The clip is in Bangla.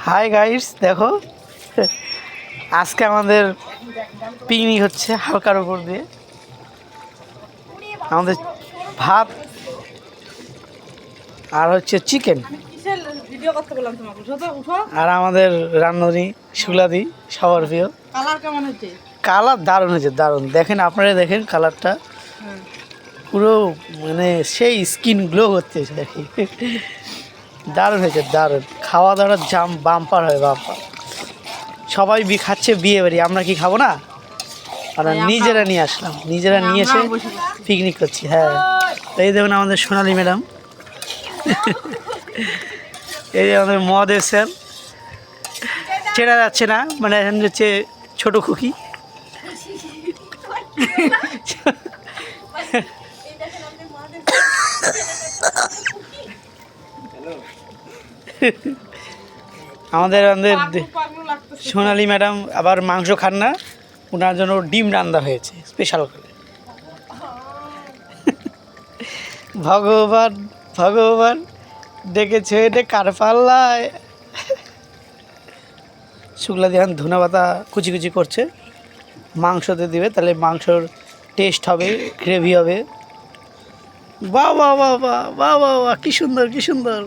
হাই গাইস, দেখো আজকে আমাদের পিকনিক হচ্ছে হালকার উপর দিয়ে। আমাদের ভাত আর হচ্ছে চিকেন, আর আমাদের রান্নানি শুক্লাদি সবার প্রিয়। কালার কেমন হচ্ছে? কালার দারুণ হয়েছে, দারুণ। দেখেন, আপনারা দেখেন কালারটা পুরো মানে সেই স্কিন গ্লো করতে দেখি। দারুণ হয়েছে, দারুণ। খাওয়া দাওয়ার জাম বাম্পার হয়, বাম্পার। সবাই খাচ্ছে বিয়ে বাড়ি, আমরা কি খাবো না? আমরা নিজেরা নিয়ে আসলাম, নিজেরা নিয়ে এসে পিকনিক করছি। হ্যাঁ, এই দেখুন আমাদের সোনালী ম্যাডাম, এই যে আমাদের মহাদেব স্যার, চেনা যাচ্ছে না, মানে এখন হচ্ছে ছোট খুকি। আমাদের সোনালী ম্যাডাম আবার মাংস খান না, ওনার জন্য ডিম রান্না হয়েছে স্পেশাল করে। ভগবান ভগবান ডেকেছে এটা কার পাল্লায়। শুক্লা দিহান ধনে পাতা কুচি কুচি করছে, মাংসতে দিবে, তাহলে মাংসর টেস্ট হবে, গ্রেভি হবে। বাহ বাহ বাহ বাহ বাহ বাহ বাহ, কি সুন্দর, কি সুন্দর।